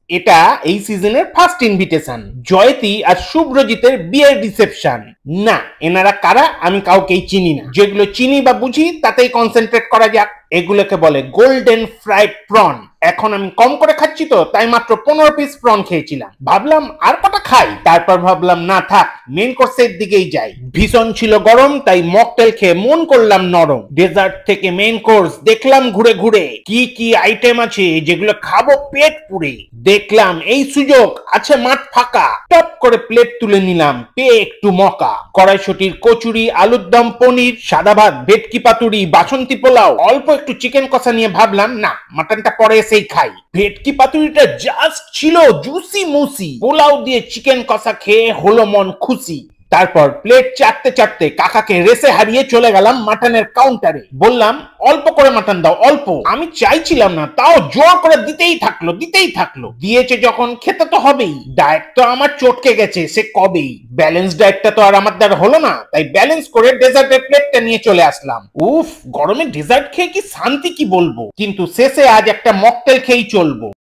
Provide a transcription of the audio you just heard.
এটা এই সিজনের ফার্স্ট ইনভিটেশন, জয়তী আর শুভ্রজিতের বিয়ের রিসেপশন। না, এনারা কারা আমি কাউকেই চিনি না, যেগুলো চিনি বা বুঝি তাতেই কনসেন্ট্রেট করা যাক। এগুলোকে বলে গোল্ডেন ফ্রাইড প্রন। এখন আমি কম করে খাচ্ছি তো, তাই মাত্র 15 পিস প্রন খেয়েছিলাম। ভাবলাম আর কটা খাই, তারপর ভাবলাম না থাক, মেন কোর্সের দিকেই যাই। ভীষণ ছিল গরম, তাই মকটেল খেয়ে মন করলাম নরম। ডেজার্ট থেকে মেন কোর্স দেখলাম ঘুরে ঘুরে কি কি আইটেম আছে যেগুলো খাবো পেট পুরে। দেখলাম এই সুযোগ আছে মাঠ ফাঁকা, টপ করে প্লেট তুলে নিলাম, পেয়ে একটু মকা। কড়াইশুটির কচুরি, আলুর দম, পনির, সাদা ভাত, ভেটকি পাতুরি, বাসন্তী পোলাও, অল্প একটু চিকেন কষা নিয়ে ভাবলাম না, মাটনটা পরে এসেই খাই। ভেটকি পাতুরিটা জাস্ট ছিল জুসি মুসি। পোলাও দিয়ে চিকেন কষা খেয়ে হলো মন খুশি। তারপর প্লেট চাটতে চাটতে কাকাকে রেসে হারিয়ে চলে গেলাম মাটনের কাউন্টারে। বললাম অল্প করে মাটন দাও, অল্প। আমি চাইছিলাম না, তাও জোর করে দিতেই থাকলো। দিয়েছে যখন খেতে তো হবেই। ডায়েট তো আমার চটকে গেছে সে কবেই। ব্যালেন্স ডায়েটটা তো আর আমার দ্বারা হলো না, তাই ব্যালেন্স করে ডেজার্টের প্লেটটা নিয়ে চলে আসলাম। উফ, গরমে ডেজার্ট খেয়ে কি শান্তি কি বলবো, কিন্তু শেষে আজ একটা মকটেল খেয়েই চলবো।